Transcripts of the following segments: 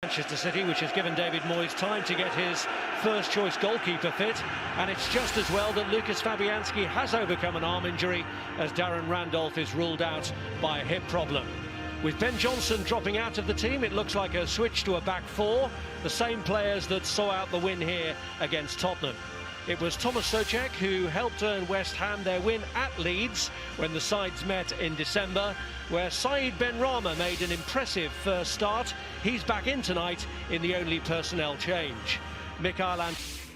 Manchester City, which has given David Moyes time to get his first-choice goalkeeper fit, and it's just as well that Lucas Fabianski has overcome an arm injury as Darren Randolph is ruled out by a hip problem. With Ben Johnson dropping out of the team, it looks like a switch to a back four, the same players that saw out the win here against Tottenham. It was Thomas Souček who helped earn West Ham their win at Leeds when the sides met in December, where Said Benrahma made an impressive first start. He's back in tonight in the only personnel change.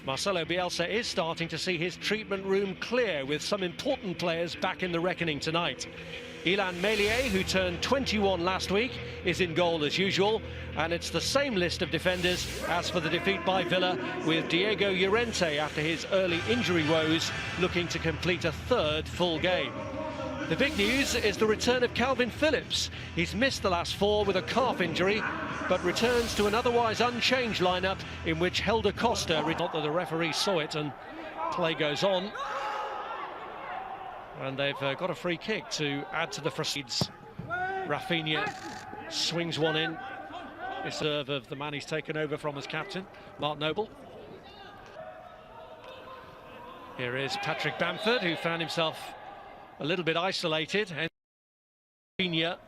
Marcelo Bielsa is starting to see his treatment room clear, with some important players back in the reckoning tonight. Illan Meslier, who turned 21 last week, is in goal as usual, and it's the same list of defenders as for the defeat by Villa, with Diego Llorente, after his early injury woes, looking to complete a third full game. The big news is the return of Calvin Phillips. He's missed the last four with a calf injury, but returns to an otherwise unchanged lineup in which Helder Costa, not that the referee saw it, and play goes on. And they've got a free kick to add to the proceeds. Rafinha swings one in. It's the serve of the man he's taken over from as captain, Mark Noble. Here is Patrick Bamford, who found himself a little bit isolated. And Rafinha,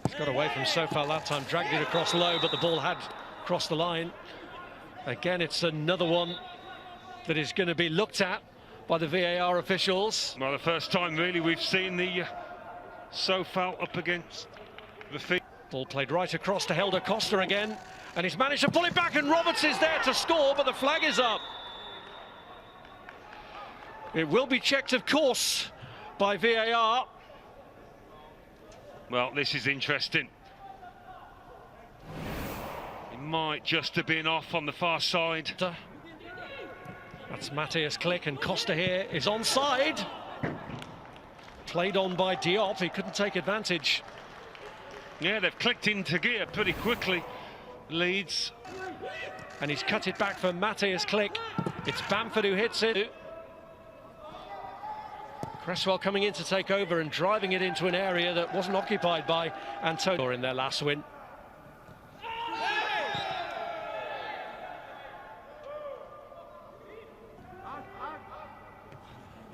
he's got away from Sofal that time, dragged it across low, but the ball had crossed the line. Again, it's another one that is going to be looked at by the VAR officials. Well, the first time really we've seen the Sofal up against the feet. Ball played right across to Helder Costa again, and he's managed to pull it back, and Roberts is there to score, but the flag is up. It will be checked, of course, by VAR. Well, this is interesting. It might just have been off on the far side. That's Matthias Klick, and Costa here is onside. Played on by Diop, he couldn't take advantage. Yeah, they've clicked into gear pretty quickly, Leeds. And he's cut it back for Matthias Klick. It's Bamford who hits it. Cresswell coming in to take over and driving it into an area that wasn't occupied by Antonio in their last win.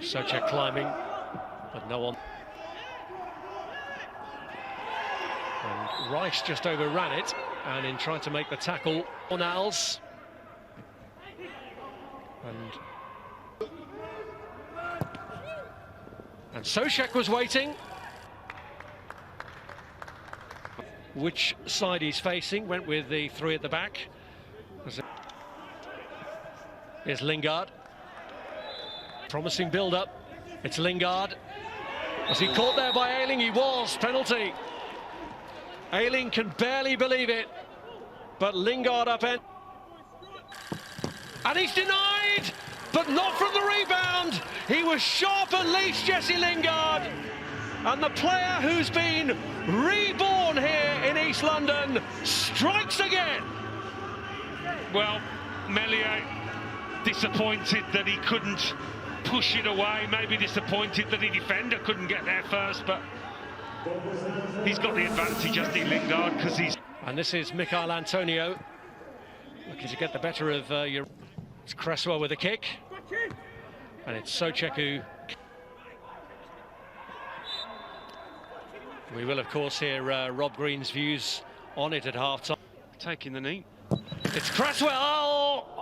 Souček climbing, but no one. And Rice just overran it, and in trying to make the tackle, Fornals. And Souček was waiting. Which side he's facing, went with the three at the back. Here's Lingard. Promising build-up. It's Lingard. Was he caught there by Ayling? He was. Penalty. Ayling can barely believe it, but Lingard upend. And he's denied, but not from the rebound. He was sharp at least, Jesse Lingard. And the player who's been reborn here in East London strikes again. Well, Meslier disappointed that he couldn't push it away, maybe disappointed that the defender couldn't get there first, but he's got the advantage, Jesse Lingard, because he's... And this is Michail Antonio looking to get the better of it's Cresswell with a kick, and it's Souček who... We will, of course, hear Rob Green's views on it at half-time. Taking the knee. It's Cresswell!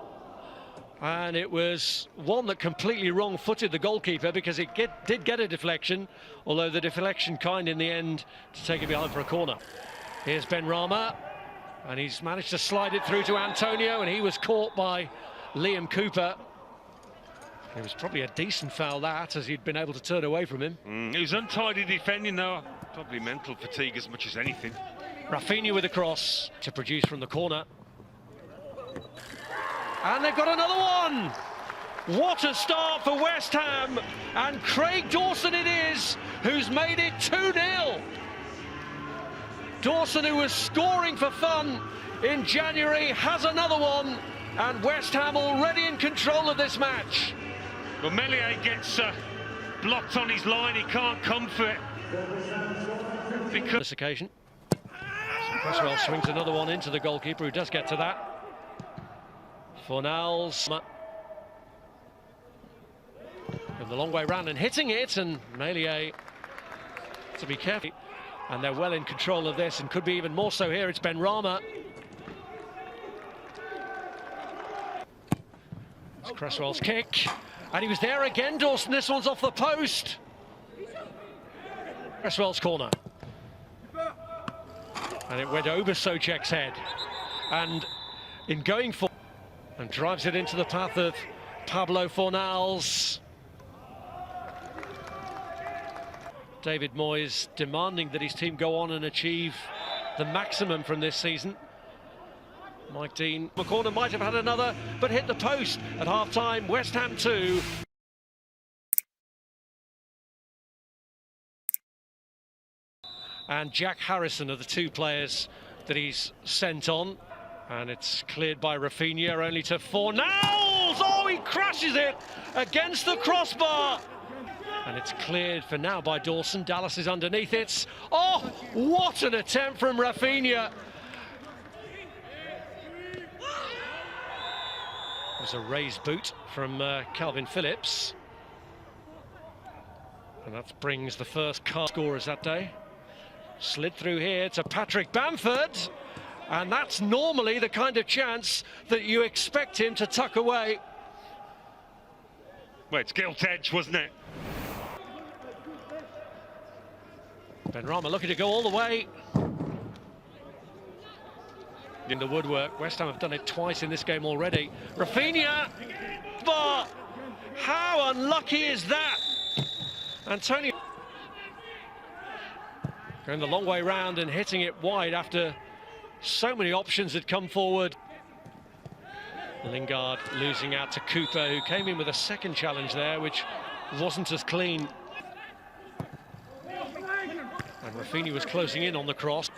And it was one that completely wrong-footed the goalkeeper, because it did get a deflection, although the deflection kind in the end to take it behind for a corner. Here's Benrahma, and he's managed to slide it through to Antonio, and he was caught by Liam Cooper. It was probably a decent foul, that, as he'd been able to turn away from him. It was untidy defending, though. Probably mental fatigue as much as anything. Rafinha with a cross to produce from the corner. And they've got another one! What a start for West Ham! And Craig Dawson it is, who's made it 2-0. Dawson, who was scoring for fun in January, has another one, and West Ham already in control of this match. Well, Meslier gets blocked on his line, he can't come for it. Because this occasion. Cresswell swings another one into the goalkeeper, who does get to that. Fornals from the long way round and hitting it, and Meslier to be careful. And they're well in control of this, and could be even more so here. It's Benrahma. It's Cresswell's kick, and he was there again, Dawson. This one's off the post. Cresswell's corner. And it went over Souček's head. And in going for... and drives it into the path of Pablo Fornals. David Moyes demanding that his team go on and achieve the maximum from this season. Mike Dean, McCorner might have had another, but hit the post at half-time. West Ham 2. And Jack Harrison are the two players that he's sent on. And it's cleared by Rafinha, only to Fornals! Oh, he crashes it against the crossbar! And it's cleared for now by Dawson. Dallas is underneath it. Oh, what an attempt from Rafinha! It was a raised boot from Calvin Phillips. And that brings the first card scorers that day. Slid through here to Patrick Bamford. And that's normally the kind of chance that you expect him to tuck away. Well, it's gilt edge, wasn't it? Benrahma looking to go all the way. In the woodwork, West Ham have done it twice in this game already. Rafinha! But how unlucky is that? Antonio going the long way round and hitting it wide after so many options had come forward. Lingard losing out to Cooper, who came in with a second challenge there, which wasn't as clean. And Rafinha was closing in on the cross.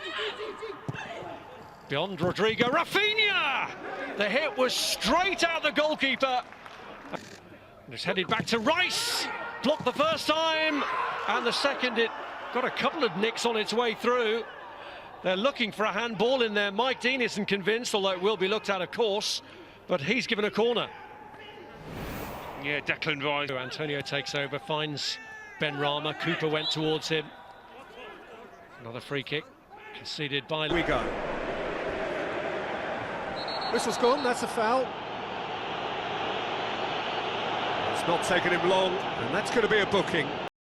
Beyond Rodrigo, Rafinha! The hit was straight out the goalkeeper. And it's headed back to Rice. Blocked the first time, and the second it got a couple of nicks on its way through. They're looking for a handball in there. Mike Dean isn't convinced, although it will be looked at, of course, but he's given a corner. Yeah, Declan Rice. Antonio takes over, finds Benrahma. Cooper went towards him. Another free kick conceded by... Here we go. Whistle's gone, that's a foul. It's not taken him long, and that's going to be a booking.